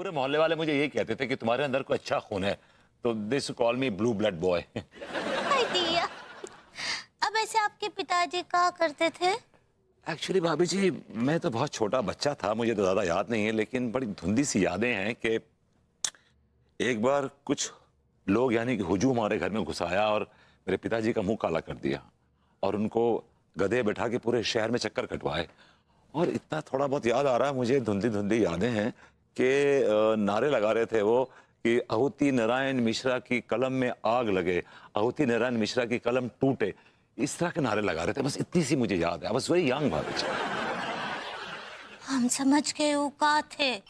पूरे मोहल्ले वाले मुझे यही कहते थे कि तुम्हारे अंदर कोई अच्छा खून है, तो this call me blue blood boy. अब ऐसे आपके पिताजी क्या करते थे? एक्चुअली भाभी जी, मैं तो बहुत छोटा बच्चा था, मुझे तो ज्यादा याद नहीं है, लेकिन बड़ी धुंधली सी यादें हैं कि एक बार कुछ लोग यानी कि हुजूम हमारे घर में घुस आया और मेरे पिताजी का मुंह काला कर दिया और उनको गधे बैठा के पूरे शहर में चक्कर कटवाए। और इतना थोड़ा बहुत याद आ रहा है मुझे, धुंधली धुंधली यादें हैं कि नारे लगा रहे थे वो कि आहुति नारायण मिश्रा की कलम में आग लगे, आहुति नारायण मिश्रा की कलम टूटे, इस तरह के नारे लगा रहे थे। बस इतनी सी मुझे याद है। बस वही यंग भाभी जी। हम समझ गए वो का थे।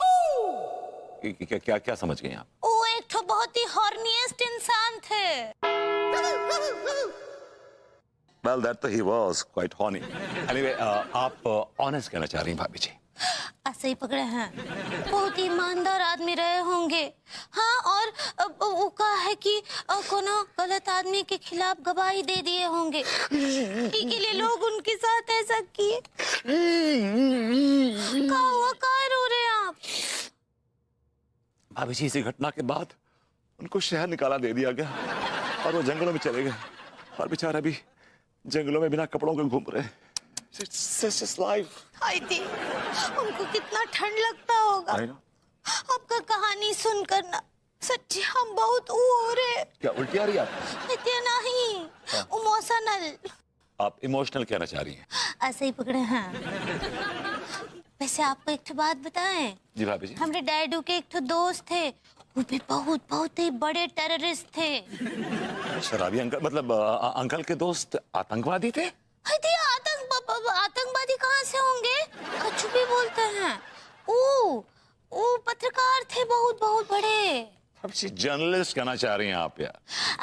क्या क्या क्या समझ गए आप? वो एक तो बहुत ही हॉर्निएस्ट इंसान थे। Well, that he was quite horny. Anyway, आप ऑनेस्ट कहना चाह रही हैं भाभी जी? ऐसे ही पकड़े हैं, बहुत ही ईमानदार आदमी रहे होंगे। हाँ, और वो कहा है कि कोनो गलत आदमी के खिलाफ गवाही दे दिए होंगे, के लिए लोग उनके साथ ऐसा किए। क्या हुआ, क्या रो रहे हैं आप? भाभी जी, इसी घटना के बाद उनको शहर निकाला दे दिया गया और वो जंगलों में चले गए और बेचारा भी जंगलों में बिना कपड़ों के घूम रहे। It's just life. हाय दी, उनको कितना ठंड लगता होगा। आपका कहानी सुनकर ना सच्ची हम बहुत हो रहे। क्या उल्टी आ रही है आप? इतना नहीं, इमोशनल। आप इमोशनल कहना चाह रही हैं? ऐसे ही पकड़े हैं। वैसे आपको एक तो बात बताएं? जी भाभी जी। हमारे डैडू के एक तो दोस्त थे, वो भी बहुत ही बड़े टेररिस्ट थे। शराबी अंकल? मतलब अंकल के दोस्त आतंकवादी थे? आतंकवादी कहाँ से होंगे, कुछ भी बोलते हैं। वो पत्रकार थे, बहुत बड़े। जर्नलिस्ट कहना चाह रही हैं आप? यार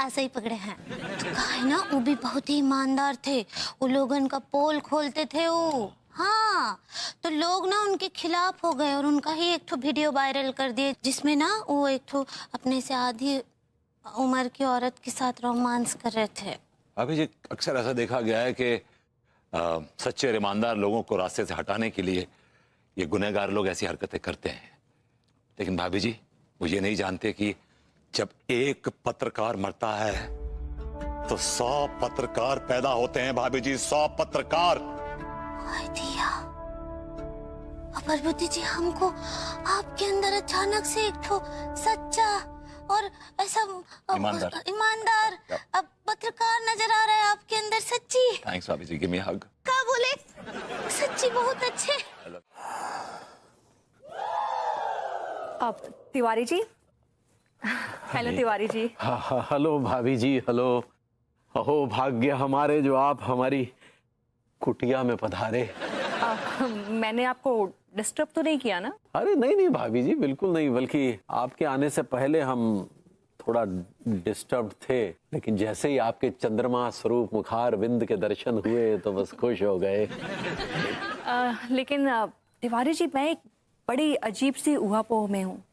ऐसे ही पकड़े हैं। तो कहा है ना, वो भी बहुत ही ईमानदार थे, वो लोगों का पोल खोलते थे वो। हाँ, तो लोग ना उनके खिलाफ हो गए और उनका ही एक तो वीडियो वायरल कर दिए, जिसमें ना वो एक तो अपने से आधी उम्र की औरत के साथ रोमांस कर रहे थे। अभी जी, अक्सर ऐसा देखा गया है कि सच्चे और ईमानदार लोगों को रास्ते से हटाने के लिए ये गुनहगार लोग ऐसी हरकतें करते हैं। लेकिन भाभी जी, वो ये नहीं जानते कि जब एक पत्रकार मरता है तो 100 पत्रकार पैदा होते हैं। भाभी जी, 100 पत्रकार। पार्वती जी, हमको आपके अंदर अचानक से एक तो सच्चा और ऐसा ईमानदार अब पत्रकार नजर आ रहा है आपके अंदर। सच्ची थैंक्स भाभी जी, गिव मी हग। क्या बोले? सच्ची बहुत अच्छे। अब तिवारी जी। हेलो तिवारी जी। हेलो भाभी जी, हेलो। अहो भाग्य हमारे जो आप हमारी कुटिया में पधारे। मैंने आपको डिस्टर्ब तो नहीं किया ना? अरे नहीं भाभी जी, बिल्कुल नहीं, बल्कि आपके आने से पहले हम थोड़ा डिस्टर्ब थे, लेकिन जैसे ही आपके चंद्रमा स्वरूप मुखार विंद के दर्शन हुए तो बस खुश हो गए। लेकिन तिवारी जी, मैं एक बड़ी अजीब सी ऊहापोह में हूँ।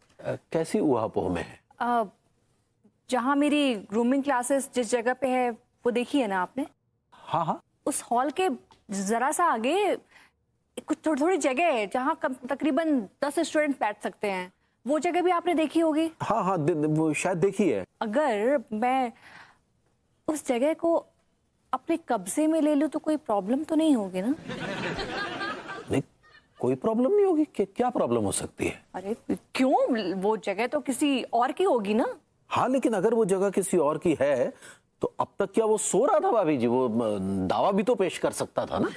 कैसी ऊहापोह में है? जहाँ मेरी ग्रूमिंग क्लासेस जिस जगह पे है वो देखी है ना आपने? हाँ। उस हॉल के जरा सा आगे कुछ थोड़ी जगह है जहाँ तकरीबन 10 स्टूडेंट बैठ सकते हैं। वो जगह भी आपने देखी होगी। हाँ, वो शायद देखी है। अगर मैं उस जगह को अपने कब्जे में ले लूं तो कोई प्रॉब्लम तो नहीं होगी ना? नहीं, कोई प्रॉब्लम नहीं होगी। क्या प्रॉब्लम हो सकती है? अरे क्यों, वो जगह तो किसी और की होगी ना? हाँ, लेकिन अगर वो जगह किसी और की है तो अब तक क्या वो सो रहा था भाभी जी? वो दावा भी तो पेश कर सकता था ना।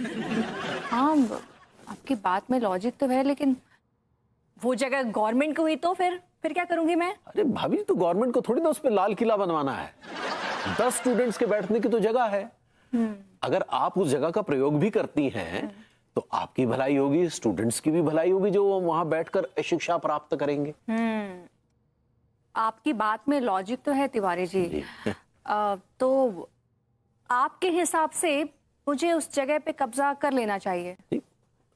हाँ, आपकी बात में लॉजिक तो है, लेकिन वो जगह गवर्नमेंट को हुई तो फिर क्या करूंगी मैं? अरे भाभी जी, तो गवर्नमेंट को थोड़ी ना उस पे लाल किला बनवाना है। 10 स्टूडेंट्स के बैठने की तो जगह है। अगर आप उस जगह का प्रयोग भी करती हैं तो आपकी भलाई होगी, स्टूडेंट्स की भी भलाई होगी जो वहां बैठकर शिक्षा प्राप्त करेंगे। आपकी बात में लॉजिक तो है तिवारी जी। तो आपके हिसाब से मुझे उस जगह पे कब्जा कर लेना चाहिए?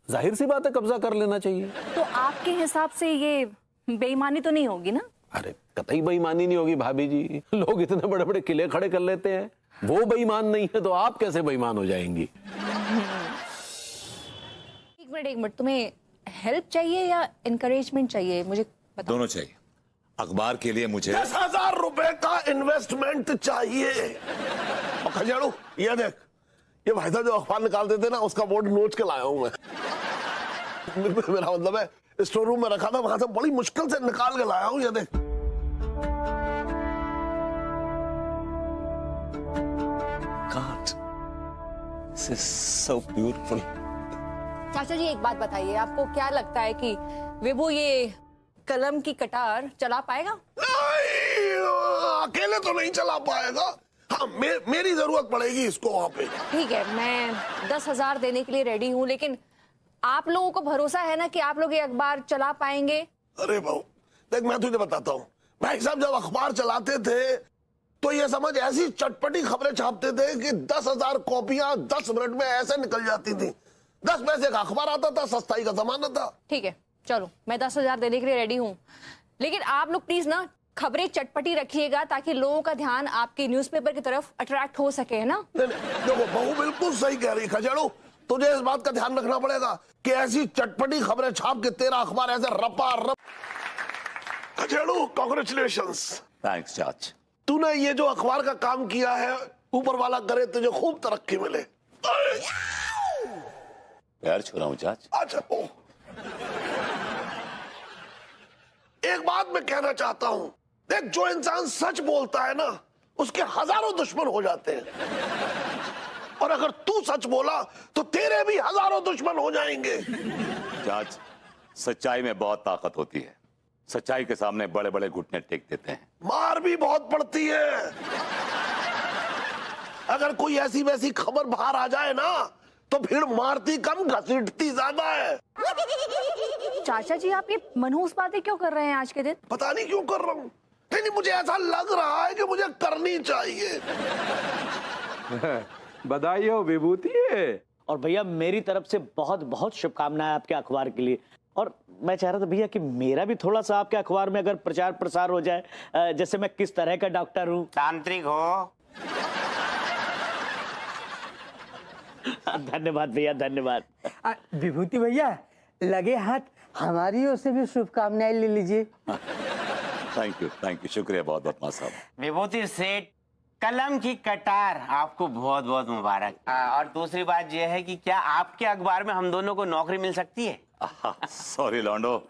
जाहिर सी बात है, कब्जा कर लेना चाहिए। तो आपके हिसाब से ये बेईमानी तो नहीं होगी ना? अरे कतई बेईमानी नहीं होगी भाभी जी। लोग इतने बड़े बड़े किले खड़े कर लेते हैं, वो बेईमान नहीं है तो आप कैसे बेईमान हो जाएंगी? एक मिनट, तुम्हें हेल्प चाहिए या इनकरेजमेंट चाहिए? मुझे दोनों चाहिए। अखबार के लिए मुझे 10,000 रुपए का इन्वेस्टमेंट चाहिए। और खजाड़ू ये देख, ये भाई साहब जो अखबार निकालते थे ना, उसका बोर्ड नोच के लाया हूं मैं। मेरा मतलब है स्टोर रूम में रखा था, वहां से बड़ी मुश्किल से निकाल के लाया हूं। ये देख, God, this is so beautiful. चाचा जी एक बात बताइए, आपको क्या लगता है कि विभू ये कलम की कटार चला पाएगा? नहीं, अकेले तो नहीं चला पाएगा। हाँ, मेरी जरूरत पड़ेगी इसको वहां पे। ठीक है, मैं 10,000 देने के लिए रेडी हूँ, लेकिन आप लोगों को भरोसा है ना कि आप लोग ये अखबार चला पाएंगे? अरे बहू देख, मैं तुझे बताता हूँ, भाई साहब जब अखबार चलाते थे तो ये समझ ऐसी चटपटी खबरें छापते थे कि 10,000 कॉपियां 10 मिनट में ऐसे निकल जाती थी। 10 पैसे का अखबार आता था, सस्ताई का जमाना था। ठीक है, चलो मैं 10,000 देने के लिए रेडी हूँ, लेकिन आप लोग प्लीज ना खबरें चटपटी रखिएगा ताकि लोगों का ध्यान आपके न्यूज़पेपर की तरफ अट्रैक्ट हो सके, है ना? नहीं, देखो बहू बिल्कुल सही कह रही खजाड़ू, तुझे इस बात का ध्यान रखना पड़ेगा कि ऐसी चटपटी खबरें छाप के तेरा अखबार ऐसे रपा रप। खजाड़ू कॉन्ग्रेचुलेशंस। थैंक्स चाच। तूने ये जो अखबार का काम किया है, ऊपर वाला करे तुझे खूब तरक्की मिले। पैर छू रहा हूँ चाच। अच्छा, एक बात मैं कहना चाहता हूं, देख जो इंसान सच बोलता है ना, उसके हजारों दुश्मन हो जाते हैं, और अगर तू सच बोला तो तेरे भी हजारों दुश्मन हो जाएंगे। चाच, सच्चाई में बहुत ताकत होती है। सच्चाई के सामने बड़े बड़े घुटने टेक देते हैं। मार भी बहुत पड़ती है। अगर कोई ऐसी वैसी खबर बाहर आ जाए ना, तो भीड़ मारती कम घसीटती ज्यादा है। चाचा जी आप ये मनहूस बातें क्यों कर रहे हैं आज के दिन? पता नहीं क्यों कर रहा हूं, नहीं मुझे ऐसा लग रहा है कि मुझे करनी चाहिए। बधाई हो विभूति। और भैया मेरी तरफ से बहुत बहुत शुभकामनाएं आपके अखबार के लिए। और मैं चाह रहा था भैया कि मेरा भी थोड़ा सा आपके अखबार में अगर प्रचार प्रसार हो जाए, जैसे मैं किस तरह का डॉक्टर हूँ। तांत्रिक हो। धन्यवाद भैया, धन्यवाद। विभूति भैया लगे हाथ हमारी ओर से भी शुभकामनाएं ले लीजिए। थैंक यू, शुक्रिया बहुत बहुत मां साहब। विभूति सेठ, कलम की कटार आपको बहुत बहुत मुबारक। और दूसरी बात यह है कि क्या आपके अखबार में हम दोनों को नौकरी मिल सकती है? सॉरी लॉन्डो,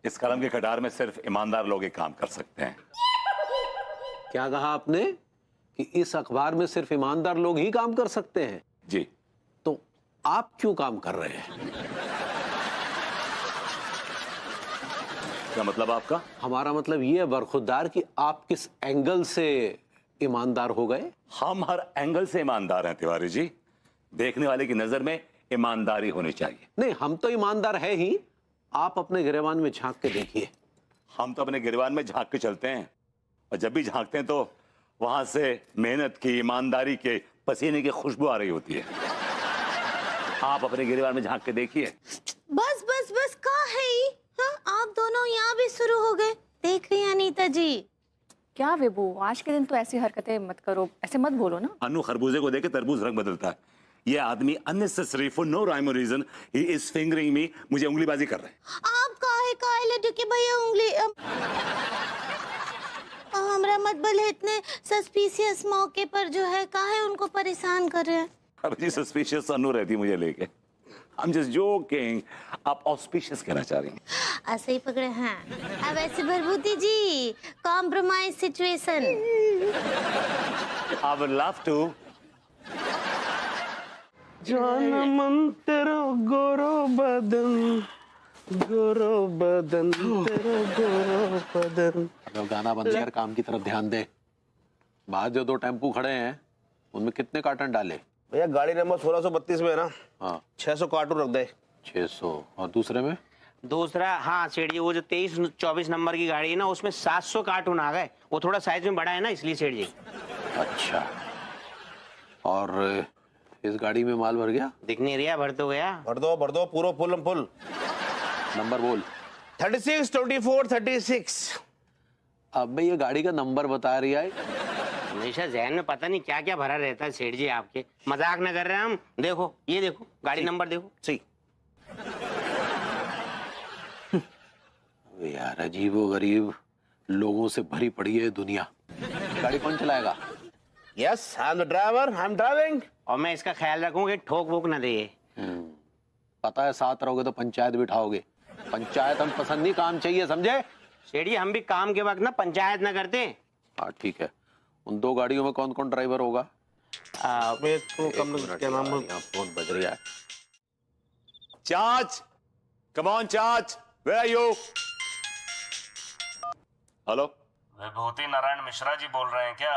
इस कलम की कटार में सिर्फ ईमानदार लोग ही काम कर सकते हैं। क्या कहा आपने कि इस अखबार में सिर्फ ईमानदार लोग ही काम कर सकते हैं? जी। तो आप क्यों काम कर रहे हैं? क्या मतलब आपका? हमारा मतलब ये है बरखुरदार कि आप किस एंगल से ईमानदार हो गए? हम हर एंगल से ईमानदार हैं तिवारी जी। देखने वाले की नजर में ईमानदारी होनी चाहिए। नहीं, हम तो ईमानदार है ही। आप अपने गिरेबान में झांक के देखिए। हम तो अपने गिरबान में झांक के चलते हैं, और जब भी झांकते हैं तो वहां से मेहनत की, ईमानदारी के, पसीने की खुशबू आ रही होती है। आप अपने गिरबान में झांक के देखिए। बस बस बस का है ही? हाँ, आप दोनों यहाँ भी शुरू हो गए। देख रही हैं अनीता जी? क्या विभू, आज के दिन तो ऐसी हरकतें मत करो, ऐसे मत बोलो ना। अनु खरबूजे को देखे तरबूज रंग बदलता है। ये आदमी अननेसेसरी फॉर नो राइम और रीजन ही इज फिंगरिंग मी, मुझे उंगलीबाजी कर रहे हैं। आप काहे लड्डू के भैया उंगली हमरा मत बोले, इतने सस्पिशियस मौके पर जो है काहे उनको परेशान कर रहे हैं? अरे जी सस्पिशियस अनु रहती मुझे लेके। I'm just joking. आप ऑस्पिशियस कहना चाह रही हैं? ऐसे ही पकड़े हैं। अब ऐसे Bharbhuti ji, compromise situation. I would love to. जाना मन तेरा गोरो बदन, गोरो बदन तेरा गोरो बदन। अब गाना बंद कर काम की तरफ ध्यान दे। बाहर जो 2 टेम्पू खड़े हैं उनमें कितने कार्टन डाले? भैया गाड़ी नंबर 1632 में है ना। हाँ, 600 कार्टून रख दे। 600। और दूसरे में? दूसरा, हाँ सेठ जी, वो जो 23-24 नंबर की गाड़ी है ना, उसमें 700 कार्टून आ गए। वो थोड़ा साइज में बड़ा है ना, इसलिए सेठ जी। अच्छा। और इस गाड़ी में माल भर गया? दिख नहीं रहा, भर तो गया। भर दो पूरा फुल फुल। नंबर बोल। 36 24 36। अब ये गाड़ी का नंबर बता रही है। हमेशा जहन में पता नहीं क्या क्या भरा रहता है सेठ जी आपके। मजाक न कर रहे हैं हम। देखो, ये देखो गाड़ी नंबर देखो। सही। यार अजीबो गरीब लोगों से भरी पड़ी है दुनिया। गाड़ी कौन चलाएगा? Yes, I am the driver, I am driving. और मैं इसका ख्याल रखूंगा कि ठोक वोक ना दे ये। पता है साथ रहोगे तो पंचायत बिठाओगे। पंचायत हम पसंद नहीं, काम चाहिए, समझे? सेठ जी, हम भी काम के वक्त ना पंचायत ना करते। हाँ ठीक है। उन 2 गाड़ियों में कौन कौन ड्राइवर होगा? मैं तो कम क्या नाम है? फोन बज रहा है। चाच, कम ऑन चाच, वेयर आर यू? हेलो, विभूति नारायण मिश्रा जी बोल रहे हैं क्या?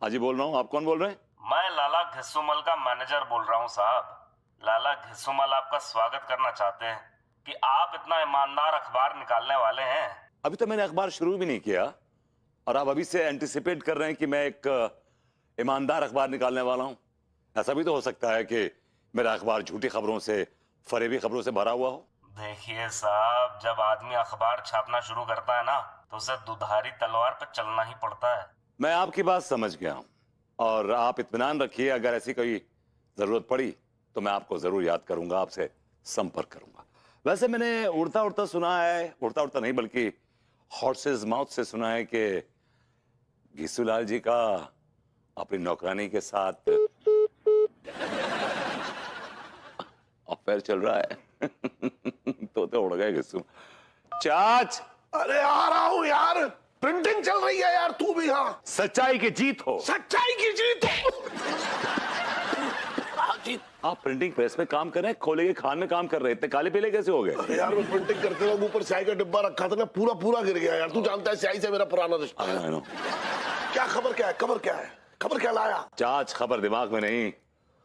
हाँ जी बोल रहा हूँ। आप कौन बोल रहे हैं? मैं लाला घिस्सुमल का मैनेजर बोल रहा हूँ साहब। लाला घिस्सुमल आपका स्वागत करना चाहते हैं कि आप इतना ईमानदार अखबार निकालने वाले हैं। अभी तो मैंने अखबार शुरू भी नहीं किया और आप अभी से एंटिसिपेट कर रहे हैं कि मैं एक ईमानदार अखबार निकालने वाला हूँ। ऐसा भी तो हो सकता है कि मेरा अखबार झूठी खबरों से, फरेबी खबरों से भरा हुआ हो। देखिए साहब, जब आदमी अखबार छापना शुरू करता है ना तो उसे दुधारी तलवार पर चलना ही पड़ता है। मैं आपकी बात समझ गया हूँ और आप इत्मीनान रखिए, अगर ऐसी कोई जरूरत पड़ी तो मैं आपको जरूर याद करूंगा, आपसे संपर्क करूंगा। वैसे मैंने उड़ता उड़ता सुना है, उड़ता उड़ता नहीं बल्कि हॉर्सेस माउथ से सुना है कि घिस्सूलाल जी का अपनी नौकरानी के साथ अफेयर चल रहा है। तो उड़ गए घिस्सू। चाच, अरे आ रहा हूँ यार, प्रिंटिंग चल रही है यार, तू भी। हाँ, सच्चाई की जीत हो। सच्चाई की जीत हो। आप प्रिंटिंग प्रेस में काम कर रहे हैं, खोले के खान में काम कर रहे हैं, इतने काले पीले कैसे हो गए? अरे यार, मैं प्रिंटिंग करते वक्त ऊपर स्याही का डिब्बा रखा था ना, पूरा गिर गया यार। तू जानता है स्याही से मेरा पुराना रिश्ता है। क्या खबर, क्या है खबर, क्या है खबर, क्या लाया? चाच, खबर दिमाग में नहीं,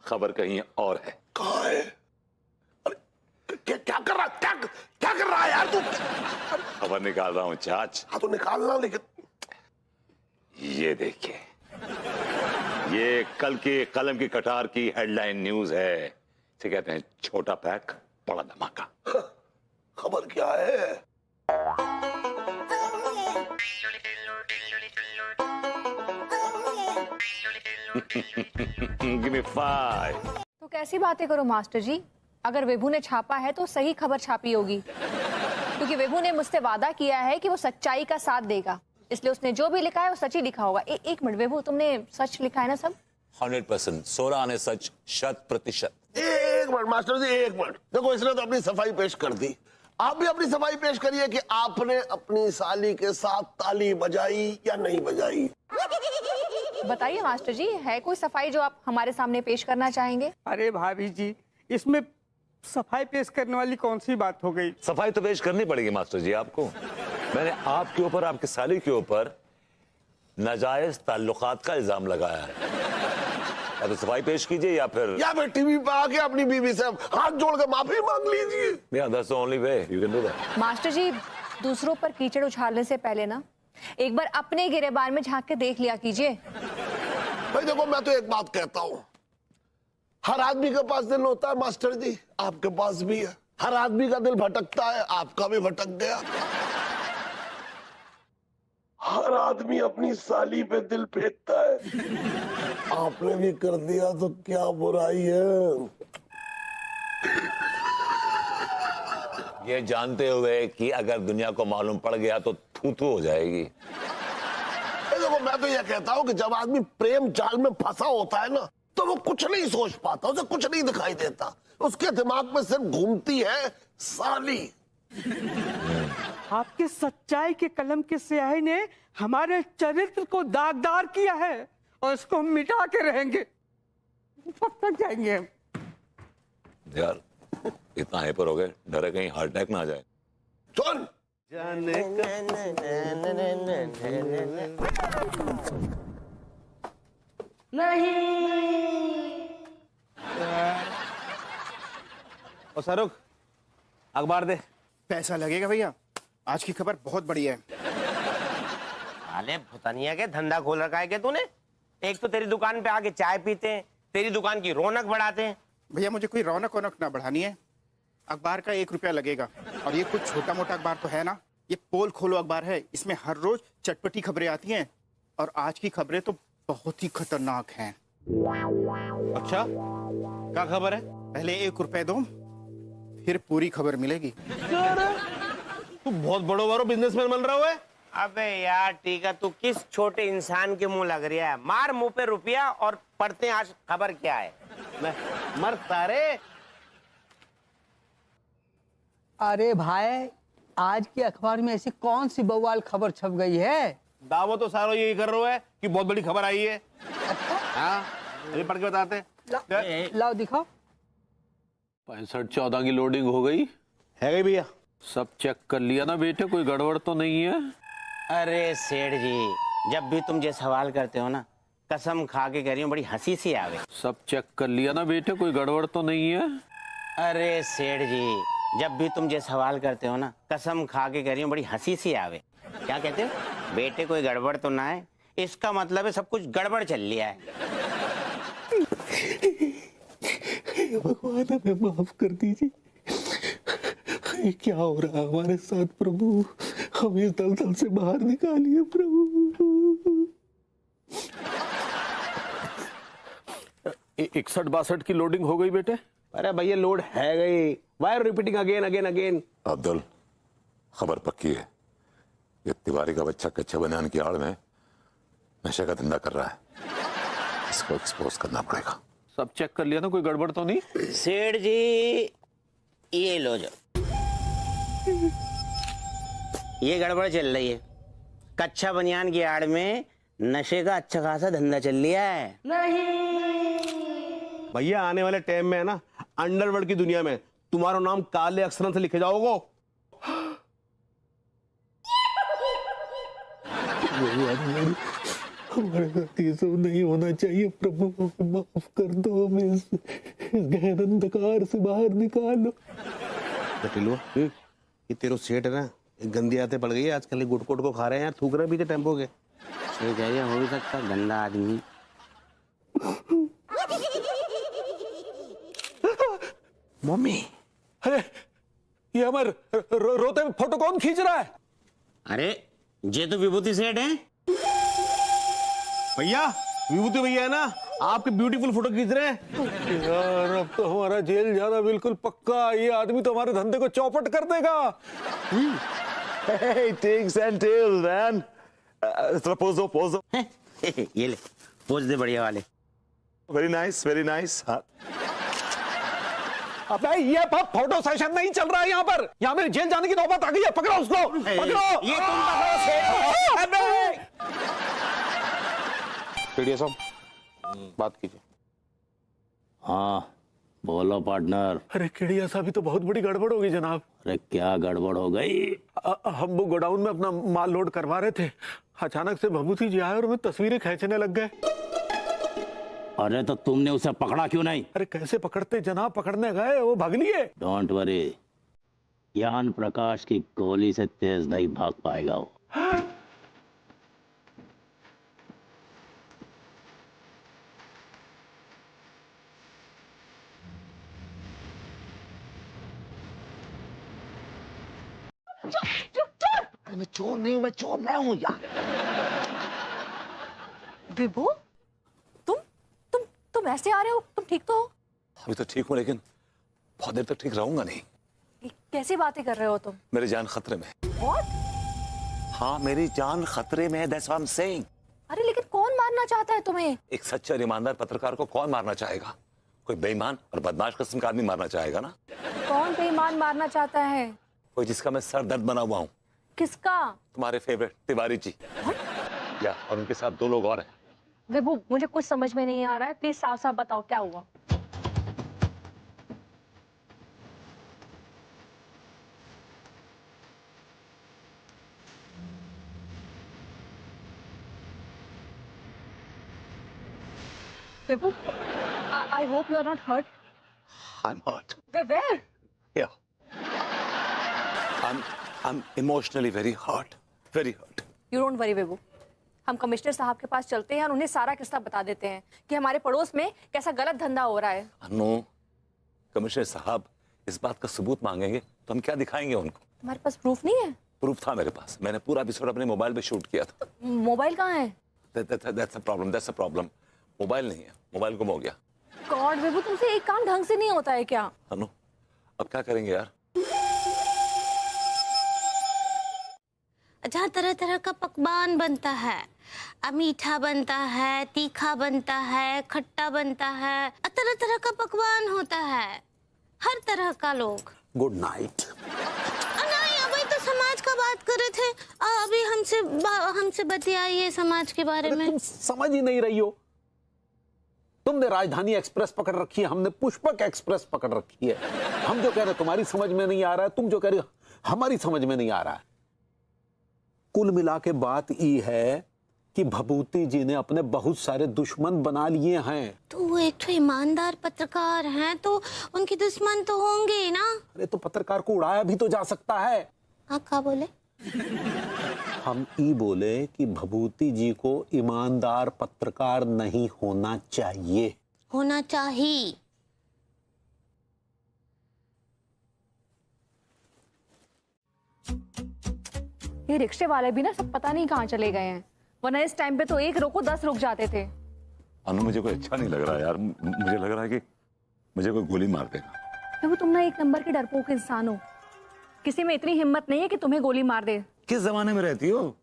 खबर कहीं और है। कहाँ है? अरे क्या कर रहा, क्या कर रहा है यार तू? खबर निकाल रहा हूँ चाच। हाँ तो निकालना, लेकिन ये देखिए, ये कल के कलम की कटार की हेडलाइन न्यूज है। इसे कहते हैं छोटा पैक बड़ा धमाका। खबर क्या है? Give me 5। तो कैसी बातें करो मास्टर जी, अगर विभू ने छापा है तो सही खबर छापी होगी, क्योंकि विभू ने मुझसे वादा किया है कि वो सच्चाई का साथ देगा, इसलिए उसने जो भी लिखा है वो सच ही लिखा होगा। एक मिनट विभू, तुमने सच लिखा है ना सब? 100%, 16 ने सच, 100%। एक मिनट मास्टर जी, एक मिनट। देखो, इसने तो अपनी सफाई पेश कर दी, आप भी अपनी सफाई पेश करिए कि आपने अपनी साली के साथ ताली बजाई या नहीं बजाई। बताइए मास्टर जी, है कोई सफाई जो आप हमारे सामने पेश करना चाहेंगे? अरे भाभी जी, इसमें सफाई पेश करने वाली कौन सी बात हो गई? सफाई तो पेश करनी पड़ेगी मास्टर जी आपको। मैंने आपके ऊपर, आपकी साली के ऊपर नाजायज ताल्लुकात का इल्जाम लगाया है। या तो सफाई पेश कीजिए या फिर टीवी पे आके अपनी बीवी से हाथ जोड़ के माफी मांग लीजिए। Yeah, that's the only way you can do that। Master ji, दूसरों पर कीचड़ उछालने से पहले ना एक बार अपने गिरेबान में झांक के देख लिया कीजिए। भाई देखो, मैं तो एक बात कहता हूँ, हर आदमी के पास दिल होता है मास्टर जी, आपके पास भी है। हर आदमी का दिल भटकता है, आपका भी भटक गया। हर आदमी अपनी साली पे दिल फेंकता है, आपने भी कर दिया तो क्या बुराई है। ये जानते हुए कि अगर दुनिया को मालूम पड़ गया तो थू-थू हो जाएगी। देखो, मैं तो ये कहता हूँ कि जब आदमी प्रेम जाल में फंसा होता है ना, तो वो कुछ नहीं सोच पाता, उसे कुछ नहीं दिखाई देता, उसके दिमाग में सिर्फ घूमती है साली। आपके सच्चाई के कलम की स्याही ने हमारे चरित्र को दागदार किया है और इसको हम मिटा के रहेंगे। कब तक जाएंगे हम? यार इतना हाइपर हो गए, डर है कहीं हार्ट अटैक ना आ जाए। सुन, और शाहरुख, अखबार दे। पैसा लगेगा भैया, आज की खबर बहुत बढ़िया है। साले भुतनिया के धंधा खोल रखा है क्या तूने? एक तो तेरी दुकान पे आके चाय पीते हैं, तेरी दुकान की रौनक बढ़ाते हैं। भैया मुझे कोई रौनक वौनक ना बढ़ानी है, अखबार का 1 रुपया लगेगा। और ये कुछ छोटा मोटा अखबार तो है ना, ये पोल खोलो अखबार है, इसमें हर रोज चटपटी खबरें आती हैं और आज की खबरें तो बहुत ही खतरनाक हैं। अच्छा, क्या खबर है? पहले 1 रुपया दो, फिर पूरी खबर मिलेगी। तू बहुत बड़ो बारो बिजनेसमैन बन रहा है। अबे यार ठीक है, तू किस छोटे इंसान के मुंह लग रहा है? मार मुंह पे रुपया और पढ़ते हैं आज खबर क्या है। मैं मर सारे। अरे भाई, आज के अखबार में ऐसी कौन सी बवाल खबर छप गई है? दावो तो सारो यही कर रहा है कि बहुत बड़ी खबर आई है। हाँ, अभी पढ़ के बताते। लाओ दिखाओ। 65-14 की लोडिंग हो गई है गई भैया? सब चेक कर लिया ना बेटे, कोई गड़बड़ तो नहीं है? अरे सेठ जी, जब भी तुम ये सवाल करते हो ना, कसम खा के कह रही हूँ बड़ी हंसी सी आवे। सब चेक कर लिया ना बेटे, कोई गड़बड़ तो नहीं है? अरे सेठ जी, जब भी तुम ये सवाल करते हो ना, कसम खा के कह रही हूँ बड़ी हंसी सी आवे। क्या कहते हो? बेटे कोई गड़बड़ तो ना है? इसका मतलब है सब कुछ गड़बड़ चल लिया है। भगवान हमें माफ कर दीजिए। ये क्या हो रहा है हमारे साथ प्रभु? हम इस दलदल से बाहर निकालिए प्रभु। 61-62 की लोडिंग हो गई बेटे। अरे भैया लोड है गई। Why repeating again again again? Abdul, खबर पक्की है, ये तिवारी का बच्चा कच्चे बनियान की आड़ में नशे का धंधा कर रहा है। इसको एक्सपोज करना पड़ेगा। सब चेक कर लिया ना, कोई गड़बड़ तो नहीं? सेठ जी ये लो जो, ये गड़बड़ चल रही है। कच्चा बनियान की आड़ में नशे का अच्छा खासा धंधा चल लिया है। भैया आने वाले टाइम में है ना, अंडरवर्ल्ड की दुनिया में तुम्हारा नाम काले अक्षरों से लिखे जाओगे। हमारे साथ ये सब नहीं होना चाहिए प्रभु, माफ कर दो। हमें इस गहन अंधकार से बाहर निकालो। टिलुआ, ये तेरो सेठ है ना, एक गंदी आदतें पड़ गई है आजकल। गुटकोट को खा रहे हैं यार, थूक रहे पीछे टेम्पो के। ठीक है, ये हो भी सकता गंदा आदमी। मम्मी, अरे ये हमारे रोते में फोटो कौन खींच रहा है? अरे ये तो विभूति सेठ है। भैया विभूति भैया है ना, आपके ब्यूटीफुल फोटो खींच रहे हैं। यार अब तो हमारा जेल जाना बिल्कुल पक्का। ये आदमी तो हमारे धंधे को चौपट कर देगा। Hey, things and tails, man. Pose दो। ये ले, पोज दे बढ़िया वाले। Very nice, very nice. हाँ, अबे ये फोटो सेशन नहीं चल रहा है यहाँ पर। यहाँ मेरे जेल जाने की नौबत आ गई है। पकड़ो उसको, पकड़ो। ये तुम पकड़ो सेठ। पीडिया साहब बात कीजिए। हाँ बोलो पार्टनर। अरे केडिया साहब, तो बहुत बड़ी गड़बड़ होगी जनाब। अरे क्या गड़बड़ हो गई? हम वो गोडाउन में अपना माल लोड करवा रहे थे, अचानक से भभूति जी आए और हमें तस्वीरें खींचने लग गए। अरे तो तुमने उसे पकड़ा क्यों नहीं? अरे कैसे पकड़ते जनाब, पकड़ने गए वो भाग लिए। डोंट वरी, ज्ञान प्रकाश की गोली से तेज नहीं भाग पाएगा वो। मैं चोर नहीं हूं, मैं चोर मैं हूं यार। विभू, तुम ऐसे आ रहे हो? तुम ठीक तो हो? अभी तो ठीक हूं, लेकिन बहुत देर तक ठीक रहूंगा नहीं। कैसी बातें कर रहे हो तुम? मेरी जान खतरे में। What? हाँ, मेरी जान खतरे में है। That's what I'm saying. अरे लेकिन कौन मारना चाहता है तुम्हें? एक सच्चा और ईमानदार पत्रकार को कौन मारना चाहेगा? कोई बेईमान और बदमाश किस्म का आदमी मारना चाहेगा ना। कौन बेईमान मारना चाहता है? कोई जिसका मैं सर दर्द बना हुआ हूँ। किसका? तुम्हारे फेवरेट तिवारी जी। या और उनके साथ 2 लोग और हैं। विभू, मुझे कुछ समझ में नहीं आ रहा है, प्लीज साफ साफ बताओ क्या हुआ। विभू, I hope you are not hurt. I'm hurt. Where? Yeah. I'm emotionally very hurt. Very hurt. You don't worry विभू, हम कमिश्नर साहब के पास चलते हैं और उन्हें सारा किस्सा बता देते हैं कि हमारे पड़ोस में कैसा गलत धंधा हो रहा है। अनु, कमिश्नर साहब इस बात का सबूत मांगेंगे तो हम क्या दिखाएंगे उनको? तुम्हारे पास प्रूफ नहीं है? प्रूफ था मेरे पास, मैंने पूरा एपिसोड अपने मोबाइल पे शूट किया था। मोबाइल कहाँ है? That's a problem. मोबाइल नहीं है, मोबाइल गुम हो गया। गॉड विभू, तुमसे एक काम ढंग से नहीं होता है क्या? अनु, अब क्या करेंगे यार? जहाँ तरह तरह का पकवान बनता है, मीठा बनता है, तीखा बनता है, खट्टा बनता है, तरह तरह का पकवान होता है, हर तरह का लोग। Good night. नहीं, अभी तो समाज का बात कर रहे थे, अभी हमसे बतियाइए समाज के बारे में। तुम समझ ही नहीं रही हो। तुमने राजधानी एक्सप्रेस पकड़ रखी है, हमने पुष्पक एक्सप्रेस पकड़ रखी है। हम जो कह रहे हैं तुम्हारी समझ में नहीं आ रहा है, तुम जो कह रही हो हमारी समझ में नहीं आ रहा है। कुल मिला के बात ये है कि भभूति जी ने अपने बहुत सारे दुश्मन बना लिए हैं। तो वो एक तो ईमानदार पत्रकार हैं, तो उनके दुश्मन तो होंगे ही ना। अरे तो पत्रकार को उड़ाया भी तो जा सकता है। आप क्या बोले? हम ये बोले कि भभूति जी को ईमानदार पत्रकार नहीं होना चाहिए। होना चाहिए। ये रिक्शे वाले भी ना सब पता नहीं कहाँ चले गए हैं, वरना इस टाइम पे तो एक रोको 10 रुक जाते थे। अनु मुझे कोई अच्छा नहीं लग रहा यार, मुझे लग रहा है कि मुझे कोई गोली मार देगा। देखो तुम ना एक नंबर के डरपोक इंसान हो, किसी में इतनी हिम्मत नहीं है कि तुम्हें गोली मार दे। किस जमाने में रहती हो?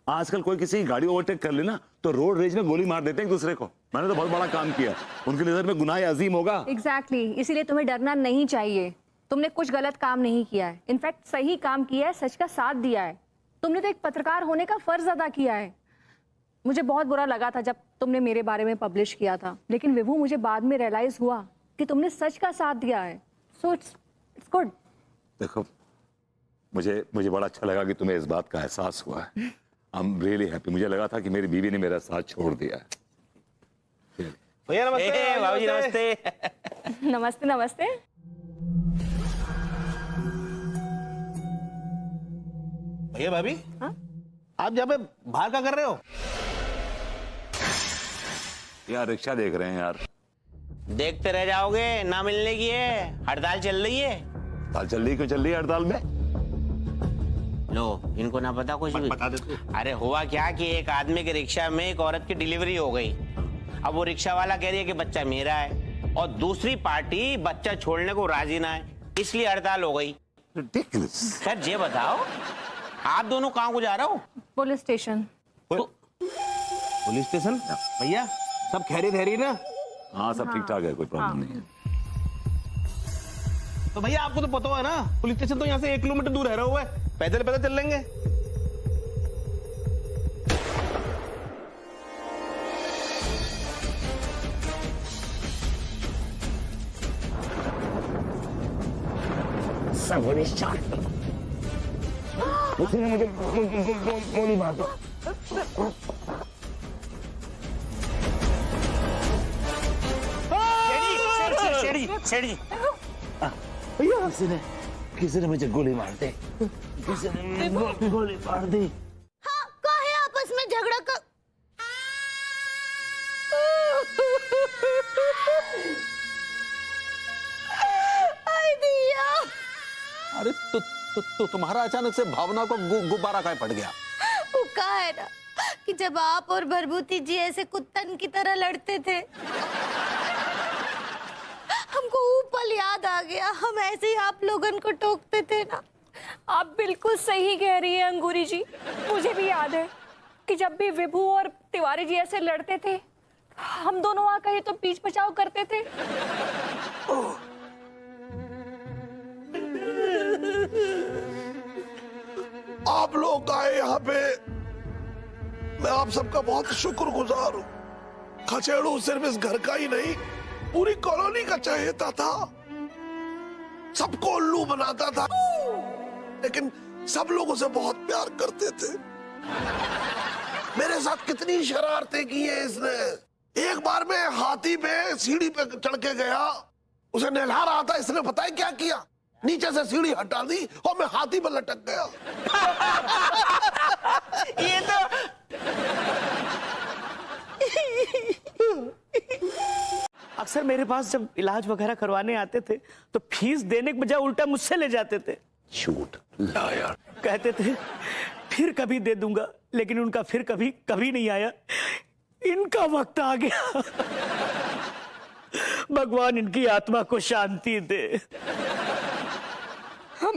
आजकल कोई किसी की गाड़ी ओवरटेक कर लेना तो रोड रेज में गोली मार देते हैं एक दूसरे को। मैंने तो बहुत बड़ा काम किया, उनकी नजर में गुनाह अजीम होगा। एग्जैक्टली, इसीलिए तुम्हें डरना नहीं चाहिए। तुमने कुछ गलत काम नहीं किया है, इनफैक्ट सही काम किया है, सच का साथ दिया है। तुमने तो एक पत्रकार होने का फर्ज अदा किया है। मुझे बहुत बुरा लगा था जब तुमने मेरे बारे में पब्लिश किया था, लेकिन विभू मुझे बाद में रियलाइज हुआ कि तुमने सच का साथ दिया है। So it's good. देखो मुझे बड़ा अच्छा लगा कि तुम्हें इस बात का एहसास हुआ है। I am really happy. मुझे लगा था कि मेरी बीवी ने मेरा साथ छोड़ दिया है। भैया नमस्ते। बाबूजी नमस्ते। नमस्ते नमस्ते। भैया भाभी, आप यहाँ पे बाहर क्या कर रहे हो? यार रिक्शा देख रहे हैं यार। देखते रह जाओगे, ना मिलने की है, हड़ताल चल रही है। हड़ताल चल रही? क्यों चल रही है हड़ताल में? लो, इनको ना पता कुछ भी। बता देते। अरे हुआ क्या कि एक आदमी के रिक्शा में एक औरत की डिलीवरी हो गई। अब वो रिक्शा वाला कह रही है कि बच्चा मेरा है, और दूसरी पार्टी बच्चा छोड़ने को राजी ना है, इसलिए हड़ताल हो गई। खैर ये बताओ, आप दोनों कहाँ को जा रहे हो? Police station. Police station? भैया सब खैरियत है ना? हाँ सब ठीक ठाक है, कोई प्रॉब्लम नहीं है। तो भैया आपको तो पता है ना, पुलिस स्टेशन तो यहाँ से 1 किलोमीटर दूर है, हुआ है। पैदल पैदल चल लेंगे। सबरी शांत। उसने मुझे गोली मार दो। किसी ने मुझे गोली मार दी। किसी ने मुझे गोली मार दी। हाँ, काहे आपस में झगड़ा कर। आई दिया। अरे तो तुम्हारा अचानक से भावना को गुब्बारा काहे फट गया? वो कहा है ना कि जब आप और भरभूति जी ऐसे कुत्तन की तरह लड़ते थे, हमको वो पल याद आ गया। हम ऐसे ही आप लोगन को टोकते थे ना। आप बिल्कुल सही कह रही है अंगूरी जी। मुझे भी याद है कि जब भी विभू और तिवारी जी ऐसे लड़ते थे, हम दोनों आकर तो पीछ बचाव करते थे। आप लोग आए यहाँ पे, मैं आप सबका बहुत शुक्रगुजार हूँ। खचेड़ू सिर्फ इस घर का ही नहीं, पूरी कॉलोनी का चहेता था। सबको उल्लू बनाता था, लेकिन सब लोग उसे बहुत प्यार करते थे। मेरे साथ कितनी शरारतें की है इसने। एक बार मैं हाथी पे सीढ़ी पे चढ़ के गया, उसे नहला रहा था, इसने पता है क्या किया? नीचे से सीढ़ी हटा दी और मैं हाथी पर लटक गया। ये तो अक्सर मेरे पास जब इलाज वगैरह करवाने आते थे तो फीस देने के बजाय उल्टा मुझसे ले जाते थे। झूठ लायर। कहते थे फिर कभी दे दूंगा, लेकिन उनका फिर कभी कभी नहीं आया। इनका वक्त आ गया। भगवान इनकी आत्मा को शांति दे। हम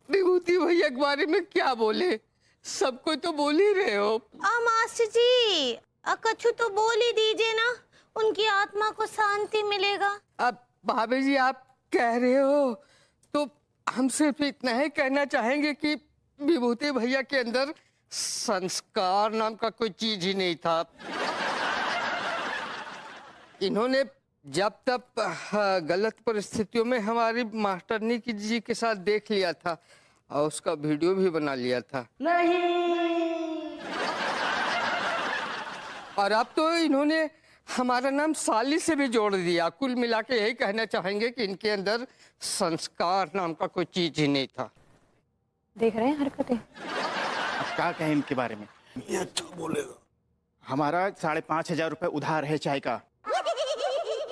विभूति भैया के बारे में क्या बोले? सबको तो बोल ही रहे हो। मास्टर जी कछु तो बोल ही दीजिए ना, उनकी आत्मा को शांति मिलेगा। अब भाभी जी आप कह रहे हो तो हम सिर्फ इतना ही कहना चाहेंगे कि विभूति भैया के अंदर संस्कार नाम का कोई चीज ही नहीं था। इन्होंने जब तब गलत परिस्थितियों में हमारी मास्टरनी जी के साथ देख लिया था और उसका वीडियो भी बना लिया था। और अब तो इन्होंने हमारा नाम साली से भी जोड़ दिया। कुल मिला के यही कहना चाहेंगे कि इनके अंदर संस्कार नाम का कोई चीज ही नहीं था। देख रहे हैं हरकतें। अब क्या कहें इनके बारे में। ये अच्छा बोलेगा। हमारा 5,500 रुपए उधार है चाय का,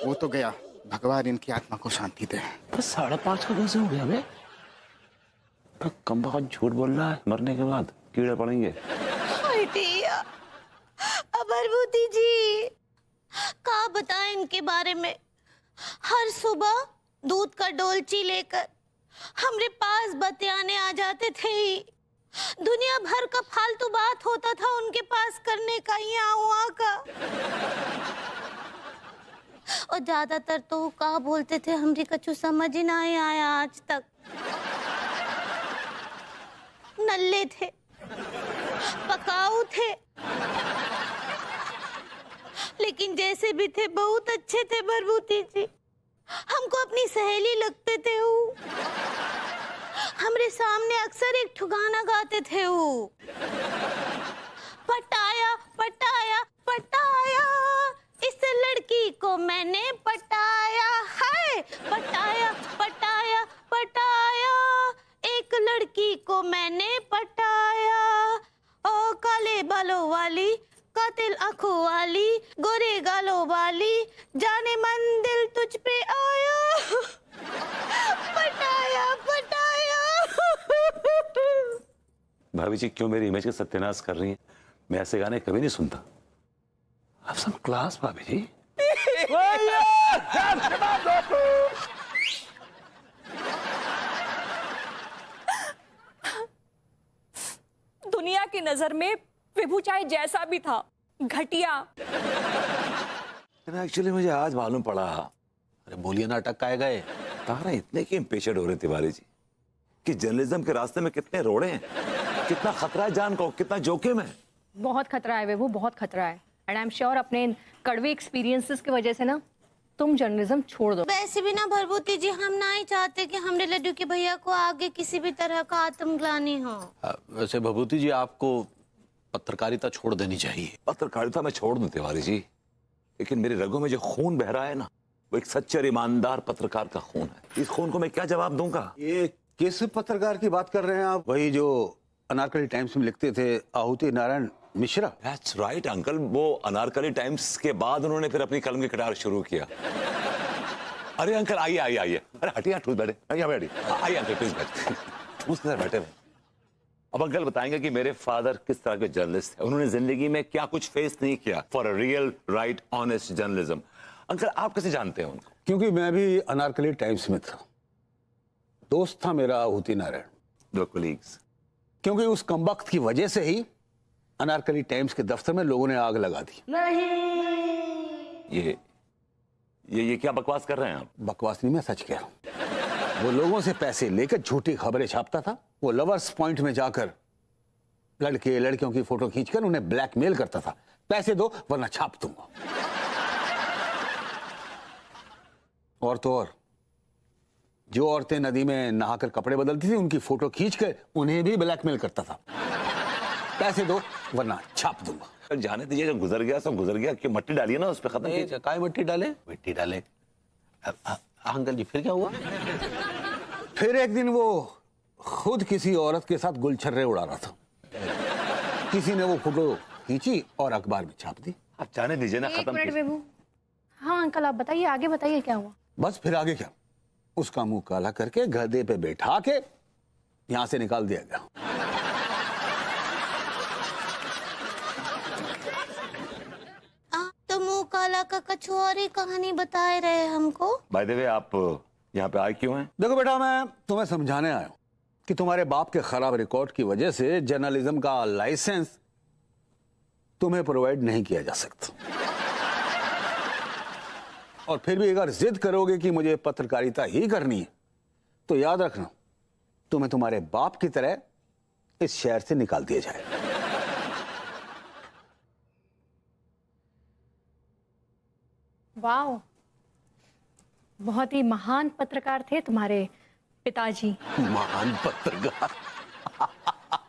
वो तो गया। भगवान इनकी आत्मा को शांति दे। 5.5 का कैसे हो गया बे? कम बहुत झूठ बोल रहा है, मरने के बाद कीड़े पड़ेंगे। भभूति जी क्या बताएं इनके बारे में। हर सुबह दूध का डोलची लेकर हमरे पास बतियाने आ जाते थे ही। दुनिया भर का फालतू बात होता था उनके पास करने का, यहाँ वहाँ का। और ज्यादातर तो वो क्या बोलते थे हमरी कछु समझ ही ना आया आज तक। नल्ले थे, पकाऊ थे, लेकिन जैसे भी थे बहुत अच्छे थे भभूति जी। हमको अपनी सहेली लगते थे वो। हमरे सामने अक्सर एक ठुगाना गाते थे वो। पटाया पटाया पटाया, इस लड़की को मैंने पटाया है। पटाया पटाया पटाया, एक लड़की को मैंने पटाया। ओ काले बालों वाली, कातिल आंखों वाली, गोरे गालों वाली, जाने मन दिल तुझ पे आया। पटाया पटाया। भाभी जी क्यों मेरी इमेज का सत्यानाश कर रही हैं? मैं ऐसे गाने कभी नहीं सुनता। आप सब क्लास भाभी जी। दुनिया की नजर में विभू चाहे जैसा भी था, घटिया। एक्चुअली मुझे आज मालूम पड़ा। अरे बोलिए ना, अटक काहे गए? तारा इतने क्यों इम्पेशेंट हो रहे तिवारी जी कि जर्नलिज्म के रास्ते में कितने रोड़े हैं, कितना खतरा है जान को, कितना जोखिम है। बहुत खतरा है विभू, बहुत खतरा है। एंड आई एम श्योर अपने इन कड़वे एक्सपीरियंसेस की वजह से ना तुम जर्नलिज्म छोड़ दो। वैसे भी ना भभूति जी हम ना ही चाहते कि हमरे लड्डू के भैया को आगे किसी भी तरह का आत्मग्लानि हो। वैसे भभूति जी आपको पत्रकारिता छोड़ देनी चाहिए। पत्रकारिता मैं छोड़ दूं तिवारी जी, लेकिन मेरे रगों में जो खून बह रहा है ना, वो एक सच्चे और ईमानदार पत्रकार का खून है। इस खून को मैं क्या जवाब दूंगा? ये किस पत्रकार की बात कर रहे हैं आप? वही जो अनारकली टाइम्स में लिखते थे, आहुति Narayan Mishra? That's right, uncle. वो अनारकली टाइम्स के बाद उन्होंने फिर अपनी कलम की कटार शुरू किया। अरे अंकल आइए आइए आइए। अरे हटिए, ठूस बैठे, आइए अंकल प्लीज बैठे, ठूस के साथ बैठे हुए। अब अंकल बताएंगे कि मेरे फादर किस तरह के जर्नलिस्ट है, उन्होंने जिंदगी में क्या कुछ फेस नहीं किया for a real right honest journalism. Uncle आप कैसे जानते हैं उनको? क्योंकि मैं भी अनारकली टाइम्स में था, दोस्त था मेरा आहुति नारायण, दो कोलीग्स। क्योंकि उस कमबख्त की वजह से ही अनारकली टाइम्स के दफ्तर में लोगों ने आग लगा दी। ये क्या बकवास कर रहे हैं आप? बकवास नहीं, मैं सच कह रहा हूं। वो लोगों से पैसे लेकर झूठी खबरें छापता था। वो लवर्स पॉइंट में जाकर लड़के लड़कियों की फोटो खींचकर उन्हें ब्लैकमेल करता था, पैसे दो वरना छाप दूंगा। और तो और जो औरतें नदी में नहाकर कपड़े बदलती थी, उनकी फोटो खींचकर उन्हें भी ब्लैकमेल करता था, पैसे दो वरना छाप दूंगा। जाने दीजिए, जो गुजर गया सब गुजर गया, कि मट्टी डालिए ना उस पर, खत्म कीजिए। काय मिट्टी डाले? मिट्टी डाले। अंकल जी फिर क्या हुआ? फिर एक दिन वो खुद किसी औरत के साथ गुलछर्रे उड़ा रहा था, किसी ने वो फोटो खींची और अखबार में छाप दी। आप जाने दीजिए ना, खत्म कीजिए। हाँ अंकल आप बताइए, आगे बताइए क्या हुआ? बस फिर आगे क्या, उसका मुंह काला करके गधे पे बैठा के यहां से निकाल दिया गया। तो मुंह काला का कुछ और ही कहानी बताए रहे हमको। बाय द वे आप यहाँ पे आए क्यों हैं? देखो बेटा, मैं तुम्हें समझाने आया हूं कि तुम्हारे बाप के खराब रिकॉर्ड की वजह से जर्नलिज्म का लाइसेंस तुम्हें प्रोवाइड नहीं किया जा सकता। और फिर भी अगर जिद करोगे कि मुझे पत्रकारिता ही करनी है, तो याद रखना तुम्हें तुम्हारे बाप की तरह इस शहर से निकाल दिया जाएगा। वाह, बहुत ही महान पत्रकार थे तुम्हारे पिताजी। महान पत्रकार?